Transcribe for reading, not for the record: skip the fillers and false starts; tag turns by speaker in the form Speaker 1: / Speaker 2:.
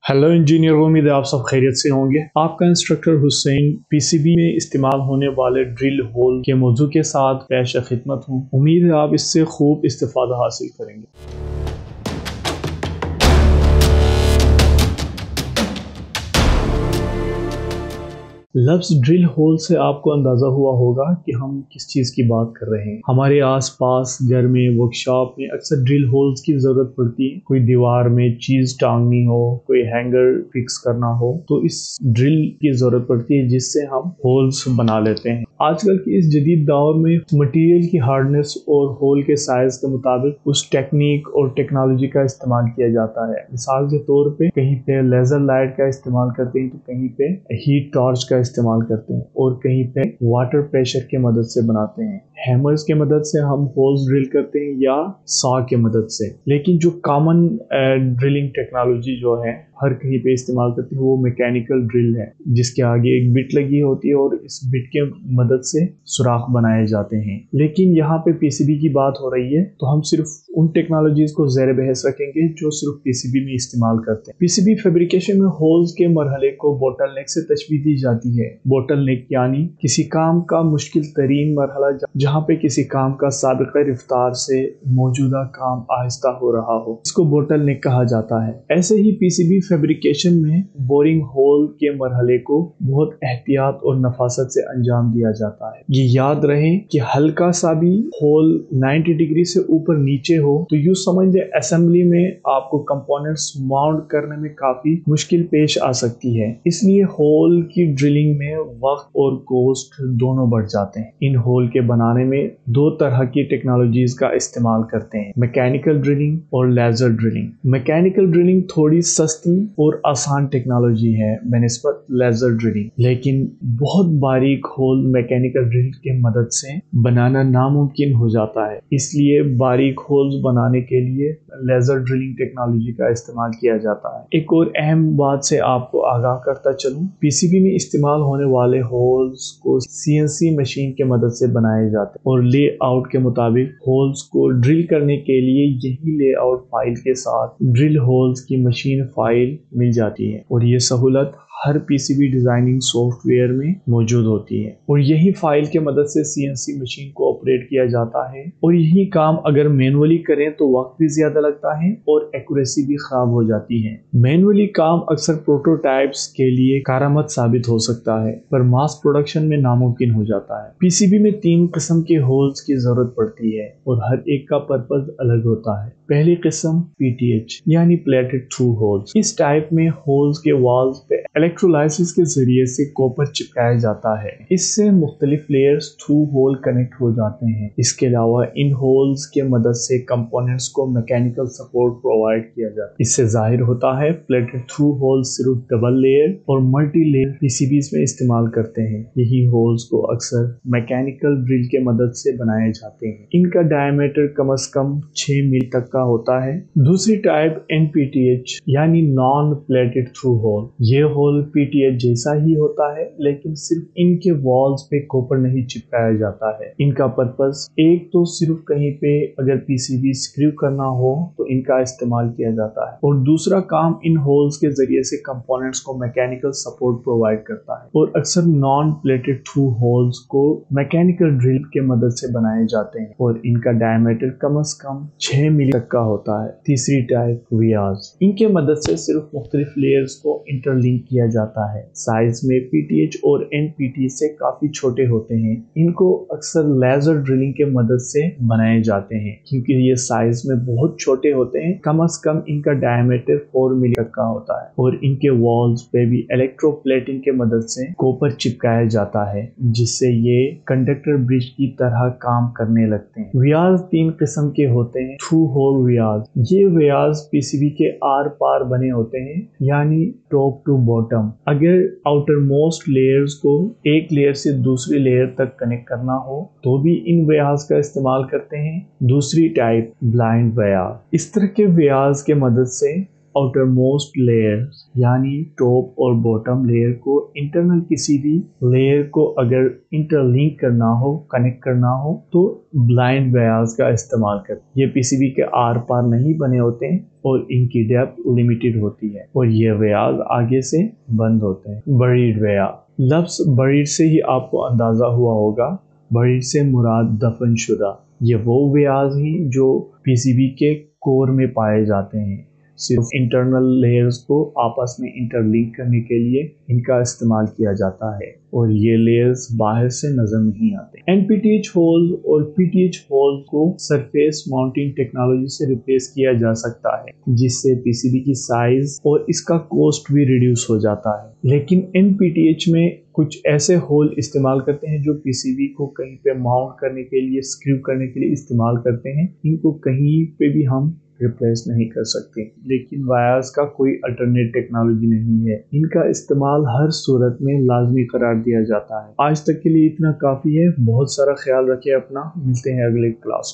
Speaker 1: Hello engineer, उम्मीद है आप सब खैरियत से होंगे। आपका इंस्ट्रक्टर हुसैन पीसीबी में इस्तेमाल होने वाले ड्रिल होल के मौजू के साथ पेश खिदमत हूँ। उम्मीद है आप इससे खूब इस्तेफादा हासिल करेंगे। लफ्ज ड्रिल होल से आपको अंदाजा हुआ होगा कि हम किस चीज की बात कर रहे हैं। हमारे आसपास घर में, वर्कशॉप में अक्सर ड्रिल होल्स की जरूरत पड़ती है। कोई दीवार में चीज टांगनी हो, कोई हैंगर फिक्स करना हो, तो इस ड्रिल की जरूरत पड़ती है जिससे हम होल्स बना लेते हैं। आजकल की इस जदीद दौर में मटेरियल की हार्डनेस और होल के साइज के मुताबिक उस टेक्निक और टेक्नोलॉजी का इस्तेमाल किया जाता है। मिसाल के तौर पे कहीं पे लेजर लाइट का इस्तेमाल करते हैं, तो कहीं पे हीट टॉर्च का इस्तेमाल करते हैं और कहीं पे वाटर प्रेशर की मदद से बनाते हैं। हैमर्स की मदद से हम होल्स ड्रिल करते हैं या सॉ की मदद से। लेकिन जो कॉमन ड्रिलिंग टेक्नोलॉजी जो है हर कहीं पे इस्तेमाल करते हैं वो मैकेनिकल ड्रिल है, जिसके आगे एक बिट लगी होती है और इस बिट के मदद से सुराख बनाए जाते हैं। लेकिन यहाँ पे पीसीबी की बात हो रही है तो हम सिर्फ उन टेक्नोलॉजीज को ज़ेर बहस रखेंगे जो सिर्फ पीसीबी में इस्तेमाल करते हैं। पीसीबी फैब्रिकेशन में होल्स के मरहले को बोटलनेक से तशबीह दी जाती है। बोटलनेक यानी किसी काम का मुश्किल तरीन मरहला जहाँ पे किसी काम का साबिक़ा रफ्तार से मौजूदा काम आहिस्ता हो रहा हो, इसको बोटलनेक कहा जाता है। ऐसे ही पीसीबी फैब्रिकेशन में बोरिंग होल के मरहले को बहुत एहतियात और नफासत से अंजाम दिया जाता है। ये याद रहे कि हल्का सा भी होल 90 डिग्री से ऊपर नीचे हो तो यूं समझ ले असेंबली में आपको कंपोनेंट्स माउंट करने में काफी मुश्किल पेश आ सकती है। इसलिए होल की ड्रिलिंग में वक्त और कॉस्ट दोनों बढ़ जाते हैं। इन होल के बनाने में दो तरह की टेक्नोलॉजीज का इस्तेमाल करते हैं, मैकेनिकल ड्रिलिंग और लेजर ड्रिलिंग। मैकेनिकल ड्रिलिंग थोड़ी सस्ती और आसान टेक्नोलॉजी है बनिस्बत लेजर ड्रिलिंग, लेकिन बहुत बारीक होल मैकेनिकल ड्रिल के मदद से बनाना नामुमकिन हो जाता है। इसलिए बारीक होल्स बनाने के लिए लेजर ड्रिलिंग टेक्नोलॉजी का इस्तेमाल किया जाता है। एक और अहम बात से आपको आगाह करता चलूं, पीसीबी में इस्तेमाल होने वाले होल्स को सीएनसी मशीन के मदद से बनाए जाते हैं और लेआउट के मुताबिक होल्स को ड्रिल करने के लिए यही लेआउट फाइल के साथ ड्रिल होल्स की मशीन फाइल मिल जाती है और ये सहूलत हर पीसीबी डिजाइनिंग सॉफ्टवेयर में मौजूद होती है और यही फाइल के मदद से सीएनसी मशीन को ऑपरेट किया जाता है। और यही काम अगर मैनुअली करें तो वक्त भी ज्यादा लगता है और एक्यूरेसी भी खराब हो जाती है। मैनुअली काम अक्सर प्रोटोटाइप्स के लिए कारामद साबित हो सकता है पर मास प्रोडक्शन में नामुमकिन हो जाता है। पीसीबी में 3 किस्म के होल्स की जरूरत पड़ती है और हर एक का पर्पज अलग होता है। पहली किस्म पीटीएच यानी प्लेटेड थ्रू होल्स। इस टाइप में होल्स के वॉल्स पे इलेक्ट्रोलाइसिस के जरिए से कॉपर चिपकाया जाता है। इससे मुख्तलिफ लेयर्स थ्रू होल कनेक्ट हो जाते हैं। इसके अलावा इन होल्स के मदद से कंपोनेंट्स को मैकेनिकल सपोर्ट प्रोवाइड किया जाता है। इससे जाहिर होता है प्लेटेड थ्रू होल्स सिर्फ डबल लेयर और मल्टी लेयर पीसीबीज में इस्तेमाल करते हैं। यही होल्स को अक्सर मैकेनिकल ड्रिल के मदद से बनाए जाते हैं। इनका डायमीटर कम से कम 6 मील तक का होता है। दूसरी टाइप एनपीटीएच यानी नॉन प्लेटेड थ्रू होल। ये होल पीटीएच जैसा ही होता है लेकिन सिर्फ इनके वॉल्स पे कॉपर नहीं चिपकाया जाता है। इनका पर्पस एक तो सिर्फ कहीं पे अगर पीसीबी स्क्रू करना हो तो इनका इस्तेमाल किया जाता है और दूसरा काम इन होल्स के जरिए से कंपोनेंट्स को मैकेनिकल सपोर्ट प्रोवाइड करता है। और अक्सर नॉन प्लेटेड थ्रू होल्स को मैकेनिकल ड्रिल के मदद से बनाए जाते हैं और इनका डायमीटर कम से कम 6 मिली तक का होता है। तीसरी टाइप वियाज। इनके मदद से सिर्फ मुख्तलिफ लेयर्स को इंटरलिंक किया जाता है। साइज में पीटीएच और एनपीटी से काफी छोटे होते हैं। इनको अक्सर लेजर ड्रिलिंग के मदद से बनाए जाते हैं। क्योंकि ये साइज में बहुत छोटे होते हैं, कम से कम इनका डायमीटर 4 मिली तक का होता है और इनके वॉल्स पे भी इलेक्ट्रोप्लेटिंग के मदद से कॉपर चिपकाया जाता है जिससे ये कंडक्टर ब्रिज की तरह काम करने लगते हैं। वियाज 3 किस्म के होते हैं। थ्रू होल वियाज। ये वियाज पीसीबी के आर पार बने होते हैं यानी टॉप टू बॉटम। अगर आउटर मोस्ट लेयर्स को एक लेयर से दूसरी लेयर तक कनेक्ट करना हो तो भी इन व्यास का इस्तेमाल करते हैं। दूसरी टाइप ब्लाइंड व्यास। इस तरह के व्यास के मदद से आउटर मोस्ट लेयर यानी टॉप और बॉटम लेयर को इंटरनल किसी भी लेयर को अगर इंटरलिंक करना हो, कनेक्ट करना हो तो ब्लाइंड वायर्स का इस्तेमाल कर। ये पीसीबी के आर पार नहीं बने होते हैं और इनकी डेप्थ लिमिटेड होती है और ये वायर्स आगे से बंद होते हैं। बरीड वायर, लफ्ज बरीड से ही आपको अंदाजा हुआ होगा। बरीड से मुराद दफन शुदा। ये वो वायर्स हैं जो पीसीबी के कोर में पाए जाते हैं। सिर्फ इंटरनल लेयर्स को आपस में इंटरलिंक करने के लिए इनका इस्तेमाल किया जाता है और ये लेयर्स बाहर से नजर नहीं आते। एनपीटीएच होल और पीटीएच होल को सरफेस माउंटिंग टेक्नोलॉजी से रिप्लेस किया जा सकता है, जिससे पीसीबी की साइज और इसका कॉस्ट भी रिड्यूस हो जाता है। लेकिन एनपीटीएच में कुछ ऐसे होल इस्तेमाल करते हैं जो पीसीबी को कहीं पे माउंट करने के लिए, स्क्रू करने के लिए इस्तेमाल करते हैं। इनको कहीं पे भी हम रिप्लेस नहीं कर सकते। लेकिन वायर्स का कोई अल्टरनेट टेक्नोलॉजी नहीं है, इनका इस्तेमाल हर सूरत में लाजमी करार दिया जाता है। आज तक के लिए इतना काफी है। बहुत सारा ख्याल रखिए अपना। मिलते हैं अगले क्लास।